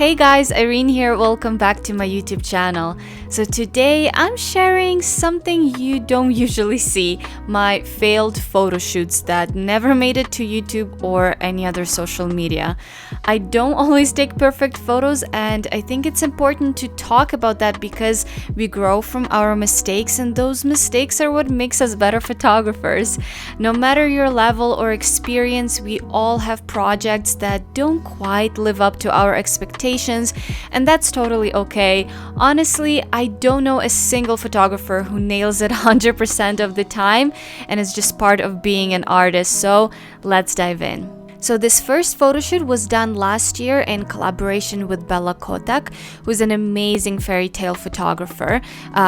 Hey guys, Irene here. Welcome back to my YouTube channel. So today I'm sharing something you don't usually see, my failed photo shoots that never made it to YouTube or any other social media. I don't always take perfect photos, and I think it's important to talk about that because we grow from our mistakes, and those mistakes are what makes us better photographers. No matter your level or experience, we all have projects that don't quite live up to our expectations, and that's totally okay. Honestly, I don't know a single photographer who nails it 100% of the time, and it's just part of being an artist. So let's dive in. So this first photo shoot was done last year in collaboration with Bella Kotak, who's an amazing fairy tale photographer,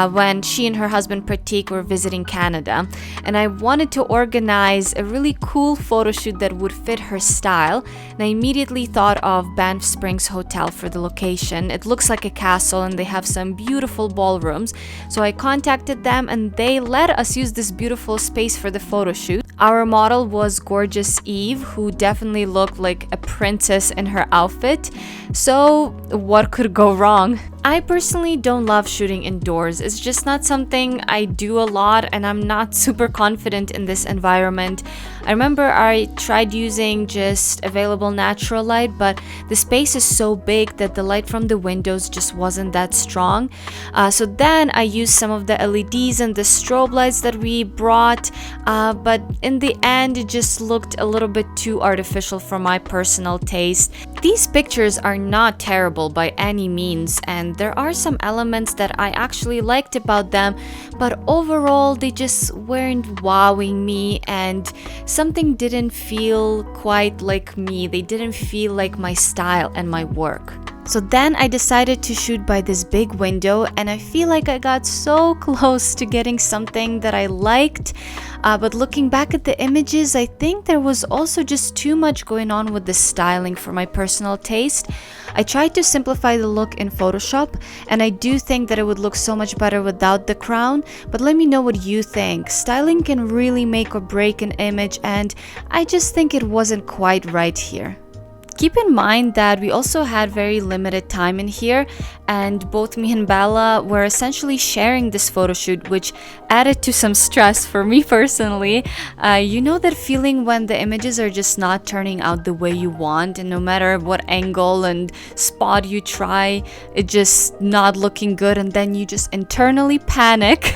when she and her husband Pratik were visiting Canada. And I wanted to organize a really cool photo shoot that would fit her style. And I immediately thought of Banff Springs Hotel for the location. It looks like a castle and they have some beautiful ballrooms. So I contacted them and they let us use this beautiful space for the photo shoot. Our model was gorgeous Eve, who definitely looked like a princess in her outfit. So what could go wrong? I personally don't love shooting indoors. It's just not something I do a lot, and I'm not super confident in this environment. I remember I tried using just available natural light, but the space is so big that the light from the windows just wasn't that strong. So then I used some of the LEDs and the strobe lights that we brought, but in the end it just looked a little bit too artificial for my personal taste. These pictures are not terrible by any means, and there are some elements that I actually liked about them, but overall they just weren't wowing me, and something didn't feel quite like me. They didn't feel like my style and my work. So then I decided to shoot by this big window, and I feel like I got so close to getting something that I liked. But looking back at the images, I think there was also just too much going on with the styling for my personal taste. I tried to simplify the look in Photoshop, and I do think that it would look so much better without the crown, but let me know what you think. Styling can really make or break an image, and I just think it wasn't quite right here. Keep in mind that we also had very limited time in here, and both me and Bella were essentially sharing this photo shoot, which added to some stress for me personally. You know that feeling when the images are just not turning out the way you want, and no matter what angle and spot you try, it's just not looking good, and then you just internally panic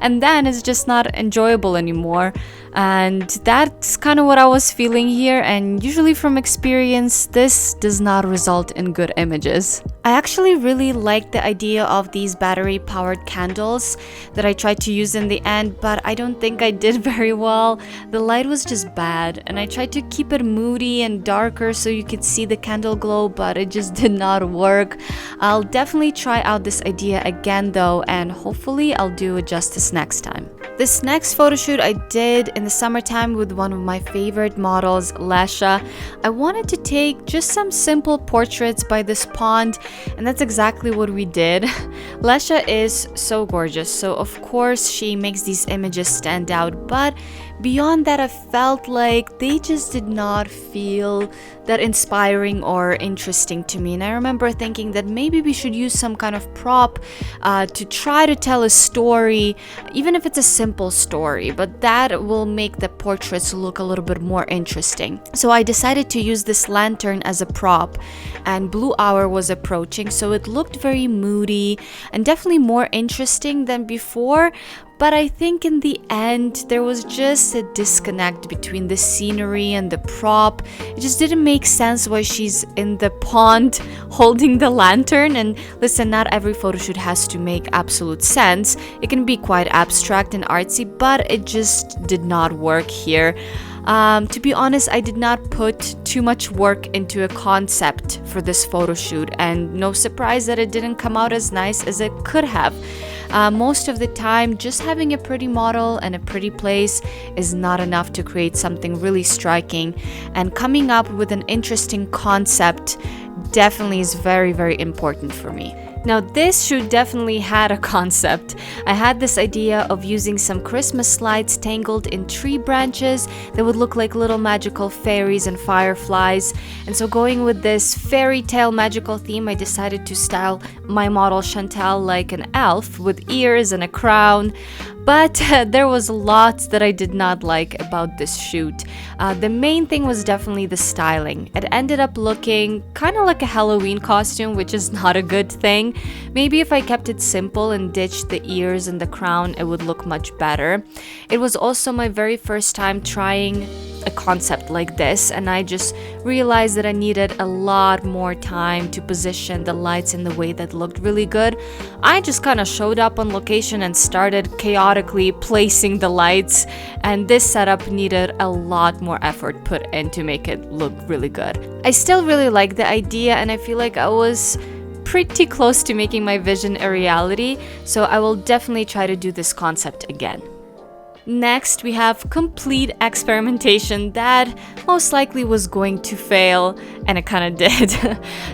and then it's just not enjoyable anymore. And that's kind of what I was feeling here, and usually from experience this does not result in good images. I actually really liked the idea of these battery powered candles that I tried to use in the end, but I don't think I did very well. The light was just bad, and I tried to keep it moody and darker so you could see the candle glow, but it just did not work. I'll definitely try out this idea again though, and hopefully I'll do it justice next time. This next photo shoot I did in the summertime with one of my favorite models, Lesha. I wanted to take just some simple portraits by this pond, and that's exactly what we did. Lesha is so gorgeous, so of course she makes these images stand out, but beyond that I felt like they just did not feel that inspiring or interesting to me. And I remember thinking that maybe we should use some kind of prop to try to tell a story, even if it's a simple story, but that will make the portraits look a little bit more interesting. So I decided to use this lantern as a prop, and blue hour was approaching, so it looked very moody and definitely more interesting than before. But I think in the end, there was just a disconnect between the scenery and the prop. It just didn't make sense why she's in the pond holding the lantern. And listen, not every photo shoot has to make absolute sense. It can be quite abstract and artsy, but it just did not work here. To be honest, I did not put too much work into a concept for this photo shoot, and no surprise that it didn't come out as nice as it could have. Most of the time, just having a pretty model and a pretty place is not enough to create something really striking, and coming up with an interesting concept definitely is very, very important for me. Now this shoot definitely had a concept. I had this idea of using some Christmas lights tangled in tree branches that would look like little magical fairies and fireflies. And so going with this fairy tale magical theme, I decided to style my model Chantal like an elf with ears and a crown. But there was lots that I did not like about this shoot. The main thing was definitely the styling. It ended up looking kind of like a Halloween costume, which is not a good thing. Maybe if I kept it simple and ditched the ears and the crown, it would look much better. It was also my very first time trying a concept like this, and I just realized that I needed a lot more time to position the lights in the way that looked really good. I just kind of showed up on location and started chaotically placing the lights, and this setup needed a lot more effort put in to make it look really good. I still really like the idea, and I feel like I was pretty close to making my vision a reality, so I will definitely try to do this concept again. Next, we have complete experimentation that most likely was going to fail, and it kind of did.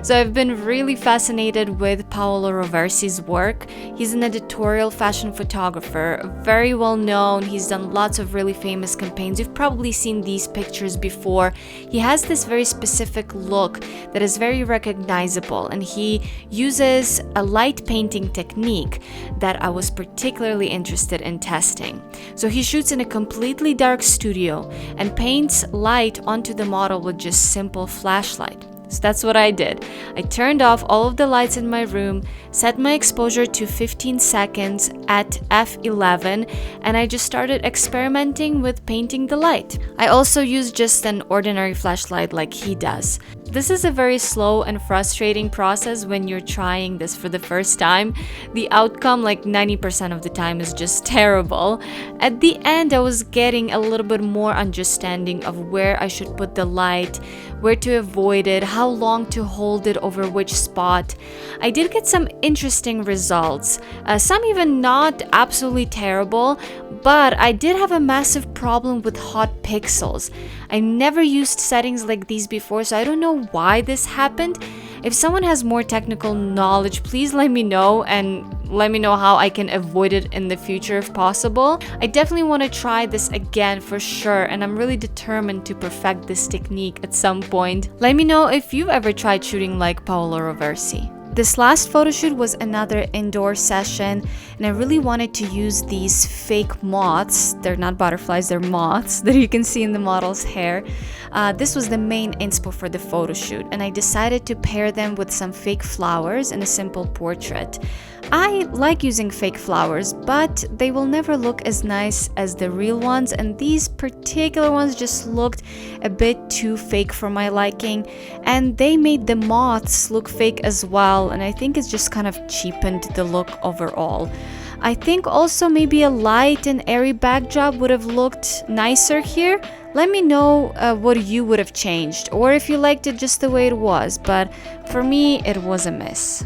So I've been really fascinated with Paolo Roversi's work. He's an editorial fashion photographer, very well known. He's done lots of really famous campaigns. You've probably seen these pictures before. He has this very specific look that is very recognizable, and he uses a light painting technique that I was particularly interested in testing. So he shoots in a completely dark studio and paints light onto the model with just simple flashlight. So that's what I did. I turned off all of the lights in my room, set my exposure to 15 seconds at f11, and I just started experimenting with painting the light. I also used just an ordinary flashlight like he does. This is a very slow and frustrating process when you're trying this for the first time. The outcome, like 90% of the time, is just terrible. At the end, I was getting a little bit more understanding of where I should put the light, where to avoid it, how long to hold it over which spot. I did get some interesting results, some even not absolutely terrible, but I did have a massive problem with hot pixels. I never used settings like these before, so I don't know why this happened. If someone has more technical knowledge, please let me know, and let me know how I can avoid it in the future if possible. I definitely want to try this again for sure, and I'm really determined to perfect this technique at some point. Let me know if you've ever tried shooting like Paolo Roversi. This last photo shoot was another indoor session, and I really wanted to use these fake moths. They're not butterflies, they're moths that you can see in the model's hair. This was the main inspo for the photo shoot, and I decided to pair them with some fake flowers in a simple portrait. I like using fake flowers, but they will never look as nice as the real ones, and these particular ones just looked a bit too fake for my liking, and they made the moths look fake as well, and I think it's just kind of cheapened the look overall. I think also maybe a light and airy backdrop would have looked nicer here. Let me know what you would have changed, or if you liked it just the way it was, but for me it was a miss.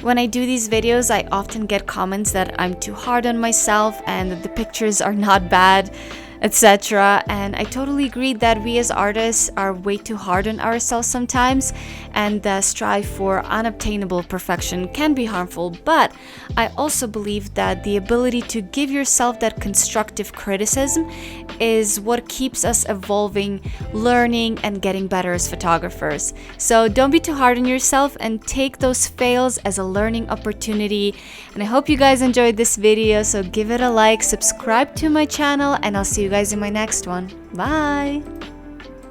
When I do these videos, I often get comments that I'm too hard on myself and that the pictures are not bad, etc. And I totally agree that we as artists are way too hard on ourselves sometimes, and the strive for unobtainable perfection can be harmful. But I also believe that the ability to give yourself that constructive criticism is what keeps us evolving, learning, and getting better as photographers. So don't be too hard on yourself and take those fails as a learning opportunity. And I hope you guys enjoyed this video, so give it a like, subscribe to my channel, and I'll see you guys in my next one. Bye!